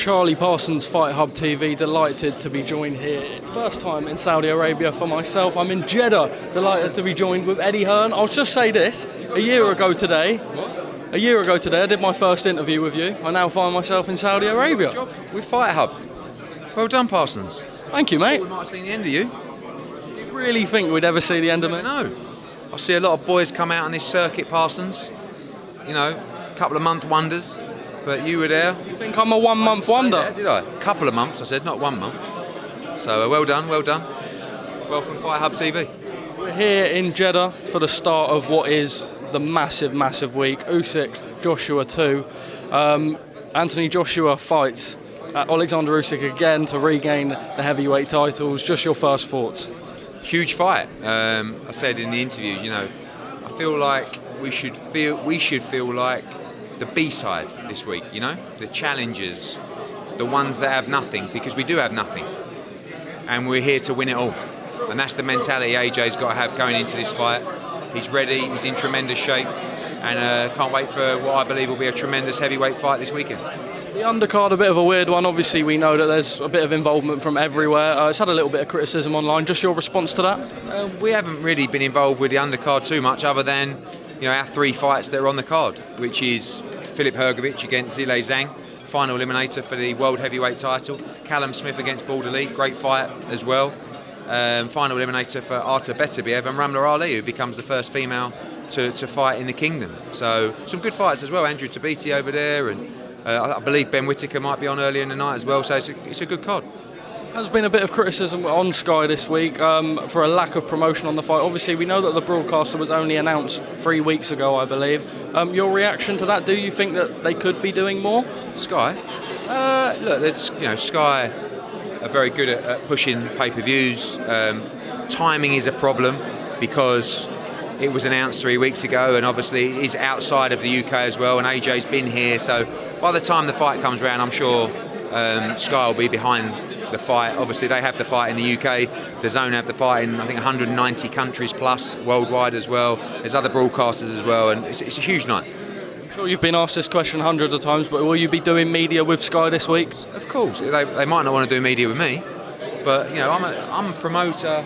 Charlie Parsons, Fight Hub TV, delighted to be joined here. First time in Saudi Arabia for myself. I'm in Jeddah, delighted to be joined with Eddie Hearn. I'll just say this, a year ago today, I did my first interview with you. I now find myself in Saudi Arabia. Good job with Fight Hub. Well done, Parsons. Thank you, mate. We might have seen the end of you. Do you really think we'd ever see the end of me? No. I see a lot of boys come out on this circuit, Parsons. You know, a couple of month wonders. But you were there. You think I'm a 1 month wonder? That, did I? A couple of months, I said, not 1 month. So well done. Welcome, Fight Hub TV. We're here in Jeddah for the start of what is the massive week. Usyk, Joshua 2. Anthony Joshua fights Olexandr Usyk again to regain the heavyweight titles. Just your first thoughts? Huge fight. I said in the interviews, you know, I feel like we should feel like the B-side this week, you know, the challengers, the ones that have nothing, because we do have nothing, and we're here to win it all, and that's the mentality AJ's got to have going into this fight. He's ready, he's in tremendous shape, and can't wait for what I believe will be a tremendous heavyweight fight this weekend. The undercard, a bit of a weird one. Obviously, we know that there's a bit of involvement from everywhere. It's had a little bit of criticism online. Just your response to that? We haven't really been involved with the undercard too much, other than, you know, our 3 fights that are on the card, which is Filip Hrgovic against Zhilei Zhang, final eliminator for the world heavyweight title. Callum Smith against Borderly, great fight as well. Final eliminator for Artur Beterbiev, and Ramla Ali, who becomes the first female to fight in the kingdom. So some good fights as well. Andrew Tabiti over there, and I believe Ben Whittaker might be on earlier in the night as well. So it's a good card. There's been a bit of criticism on Sky this week for a lack of promotion on the fight. Obviously, we know that the broadcaster was only announced 3 weeks ago, I believe. Your reaction to that? Do you think that they could be doing more? Sky? Look, that's, you know, Sky are very good at pushing pay-per-views. Timing is a problem because it was announced 3 weeks ago, and obviously it is outside of the UK as well, and AJ's been here. So by the time the fight comes around, I'm sure Sky will be behind the fight. Obviously they have the fight in the UK, the Zone have the fight in I think 190 countries plus worldwide as well. There's other broadcasters as well, and it's a huge night. I'm sure you've been asked this question hundreds of times, but will you be doing media with Sky this week? Of course, they might not want to do media with me, but you know, I'm a promoter,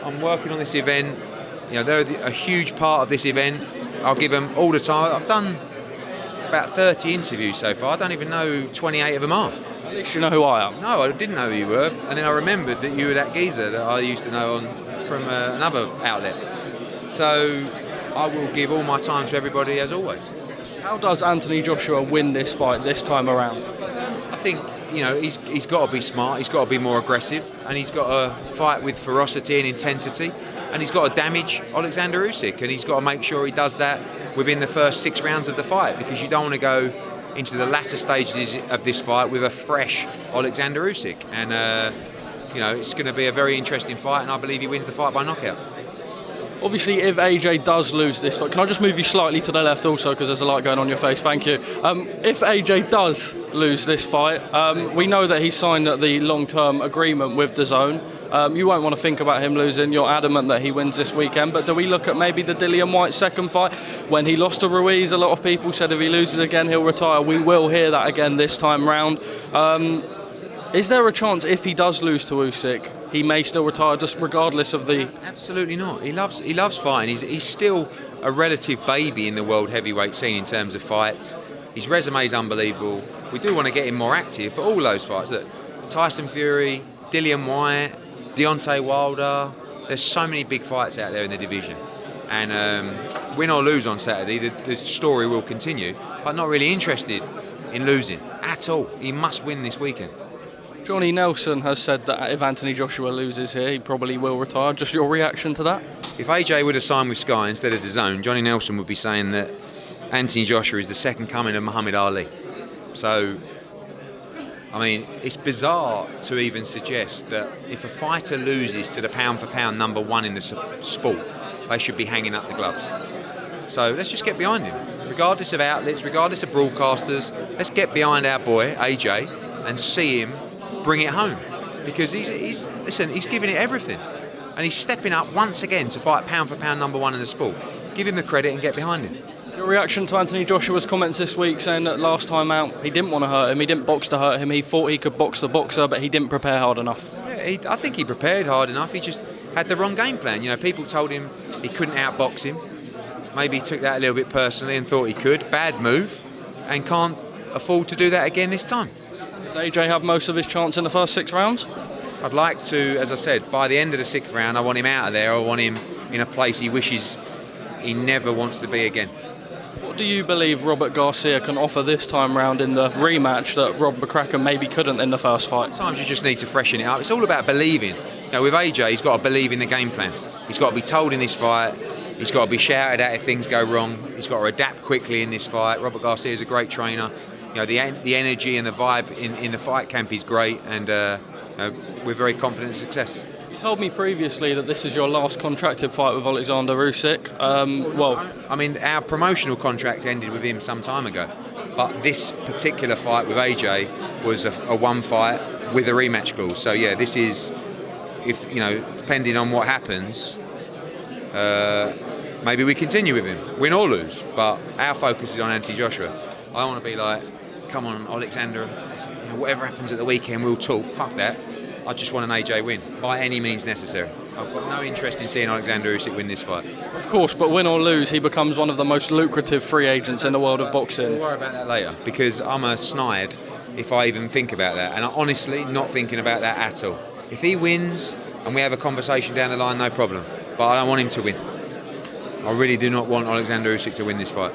I'm working on this event, you know, they're a huge part of this event. I'll give them all the time. I've done about 30 interviews so far. I don't even know 28 of them are. At least you know who I am. No, I didn't know who you were, and then I remembered that you were that geezer that I used to know from another outlet. So I will give all my time to everybody as always. How does Anthony Joshua win this fight this time around? I think, you know, he's got to be smart, he's got to be more aggressive, and he's got to fight with ferocity and intensity, and he's got to damage Olexandr Usyk, and he's got to make sure he does that within the first 6 rounds of the fight, because you don't want to go into the latter stages of this fight with a fresh Olexandr Usyk, and you know, it's going to be a very interesting fight, and I believe he wins the fight by knockout. Obviously, if AJ does lose this fight, can I just move you slightly to the left also, because there's a light going on your face, thank you. If AJ does lose this fight, we know that he signed the long-term agreement with the Zone. You won't want to think about him losing. You're adamant that he wins this weekend, but do we look at maybe the Dillian Whyte second fight? When he lost to Ruiz, a lot of people said if he loses again, he'll retire. We will hear that again this time round. Is there a chance if he does lose to Usyk, he may still retire, just regardless of the... Absolutely not. He loves fighting. He's still a relative baby in the world heavyweight scene in terms of fights. His resume is unbelievable. We do want to get him more active, but all those fights, look, Tyson Fury, Dillian Whyte, Deontay Wilder, there's so many big fights out there in the division, and win or lose on Saturday, the story will continue, but not really interested in losing at all. He must win this weekend. Johnny Nelson has said that if Anthony Joshua loses here, he probably will retire. Just your reaction to that? If AJ would have signed with Sky instead of the Zone, Johnny Nelson would be saying that Anthony Joshua is the second coming of Muhammad Ali. So, I mean, it's bizarre to even suggest that if a fighter loses to the pound-for-pound number one in the sport, they should be hanging up the gloves. So let's just get behind him. Regardless of outlets, regardless of broadcasters, let's get behind our boy, AJ, and see him bring it home. Because he's giving it everything. And he's stepping up once again to fight pound-for-pound number one in the sport. Give him the credit and get behind him. Your reaction to Anthony Joshua's comments this week saying that last time out he didn't want to hurt him, he didn't box to hurt him, he thought he could box the boxer, but he didn't prepare hard enough? Yeah, I think he prepared hard enough. He just had the wrong game plan. You know, people told him he couldn't outbox him. Maybe he took that a little bit personally and thought he could. Bad move, and can't afford to do that again this time. Does AJ have most of his chance in the first 6 rounds? I'd like to, as I said, by the end of the 6th round, I want him out of there. I want him in a place he wishes he never wants to be again. What do you believe Robert Garcia can offer this time round in the rematch that Rob McCracken maybe couldn't in the first fight? Sometimes you just need to freshen it up. It's all about believing. You know, with AJ, he's got to believe in the game plan. He's got to be told in this fight. He's got to be shouted at if things go wrong. He's got to adapt quickly in this fight. Robert Garcia is a great trainer. You know, the energy and the vibe in the fight camp is great, and you know, we're very confident in success. You told me previously that this is your last contracted fight with Olexandr Usyk. I mean, our promotional contract ended with him some time ago, but this particular fight with AJ was a one fight with a rematch clause. So yeah, this is, if you know, depending on what happens, maybe we continue with him, win or lose. But our focus is on Anthony Joshua. I don't want to be like, come on, Alexander, you know, whatever happens at the weekend, we'll talk. Fuck that. I just want an AJ win, by any means necessary. I've got no interest in seeing Olexandr Usyk win this fight. Of course, but win or lose, he becomes one of the most lucrative free agents in the world of boxing. We'll worry about that later, because I'm a snide if I even think about that. And I'm honestly not thinking about that at all. If he wins and we have a conversation down the line, no problem. But I don't want him to win. I really do not want Alexander Usyk to win this fight.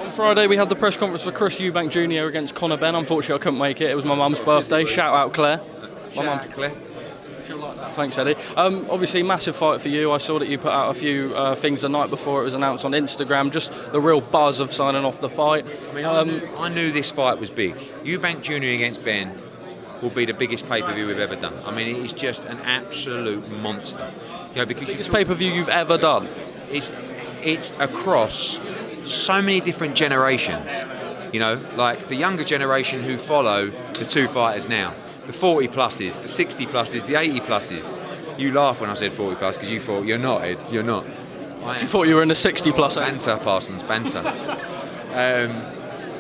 On Friday, we had the press conference for Chris Eubank Jr. against Conor Benn. Unfortunately, I couldn't make it. It was my mum's birthday. Shout out, Claire. Shout out, Claire. She'll like that. Thanks, Eddie. Obviously, massive fight for you. I saw that you put out a few things the night before it was announced on Instagram. Just the real buzz of signing off the fight. I knew this fight was big. Eubank Jr. against Benn will be the biggest pay-per-view we've ever done. I mean, it is just an absolute monster. You know, because biggest pay-per-view you've ever done. It's across so many different generations. You know, like the younger generation who follow the two fighters now. The 40 pluses, the 60 pluses, the 80 pluses. You laugh when I said 40 plus because you thought you're not, Ed. You're not. You thought you were in the 60 plus. Banter, Parsons, banter.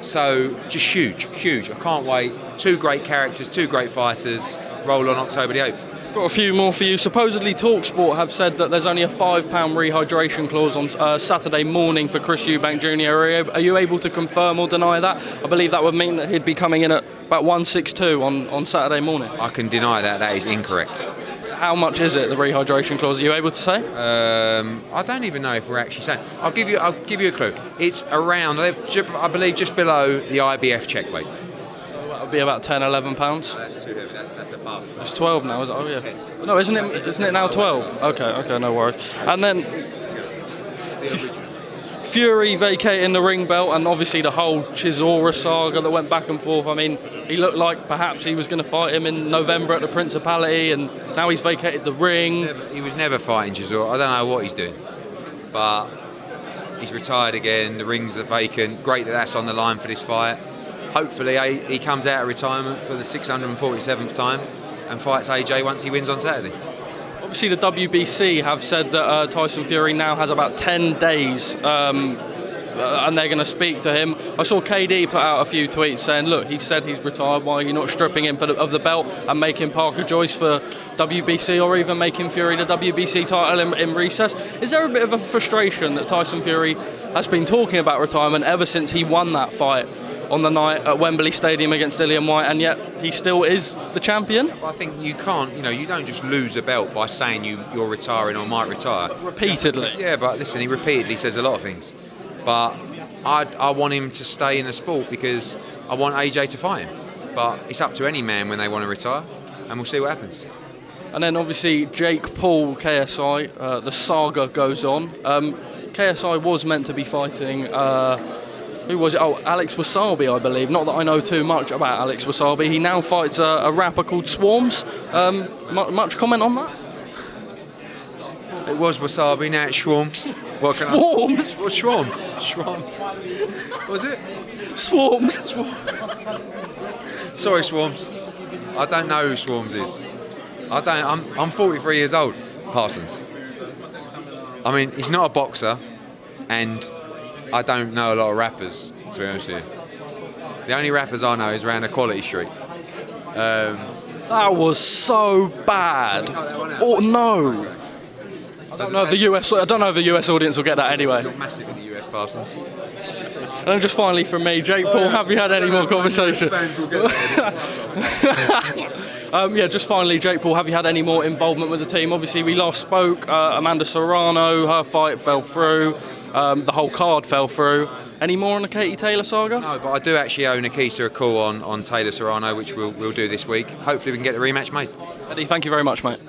So just huge. I can't wait. 2 great characters, 2 great fighters. Roll on October the 8th. Got a few more for you. Supposedly TalkSport have said that there's only a £5 rehydration clause on Saturday morning for Chris Eubank Jr. Are you able to confirm or deny that? I believe that would mean that he'd be coming in at about 162 on Saturday morning. I can deny that. That is incorrect. How much is it, the rehydration clause? Are you able to say? I don't even know if we're actually saying. I'll give you a clue. It's around, I believe, just below the IBF check weight. So that would be about £10, £11. That's too heavy. That's above. It's 12 now, is it? Oh yeah. No, isn't it now 12? Okay, no worries. And then Fury vacating the ring belt, and obviously the whole Chisora saga that went back and forth. I mean, he looked like perhaps he was going to fight him in November at the Principality, and now he's vacated the ring. He was never fighting Chisora. I don't know what he's doing, but he's retired again. The rings are vacant. Great that that's on the line for this fight. Hopefully he comes out of retirement for the 647th time and fights AJ once he wins on Saturday. Obviously, the WBC have said that Tyson Fury now has about 10 days and they're going to speak to him. I saw KD put out a few tweets saying, look, he said he's retired, why are you not stripping him of the belt and making Parker Joyce for WBC, or even making Fury the WBC title in recess? Is there a bit of a frustration that Tyson Fury has been talking about retirement ever since he won that fight on the night at Wembley Stadium against Dillian Whyte, and yet he still is the champion? I think you can't, you don't just lose a belt by saying you're retiring or might retire. Repeatedly. Yeah, but listen, he repeatedly says a lot of things. But I want him to stay in the sport because I want AJ to fight him. But it's up to any man when they want to retire, and we'll see what happens. And then obviously Jake Paul, KSI, the saga goes on. KSI was meant to be fighting... who was it? Oh, Alex Wassabi, I believe. Not that I know too much about Alex Wassabi. He now fights a rapper called Swarmz. Much comment on that? It was Wassabi, now it's Swarmz. Swarmz? What's Swarmz? What was it? Swarmz. Sorry, Swarmz. I don't know who Swarmz is. I'm 43 years old, Parsons. I mean, he's not a boxer, and I don't know a lot of rappers, to be honest with you. The only rappers I know is around Equality Street. That was so bad. Oh no! I don't know if the US audience will get that anyway. Not massive in the US, Parsons. And then just finally from me, Jake Paul, have you had any more conversation? Just finally, Jake Paul, have you had any more involvement with the team? Obviously, we last spoke. Amanda Serrano, her fight fell through. The whole card fell through. Any more on the Katie Taylor saga? No, but I do actually owe Nikisa a call on Taylor Serrano, which we'll do this week. Hopefully we can get the rematch made. Eddie, thank you very much, mate.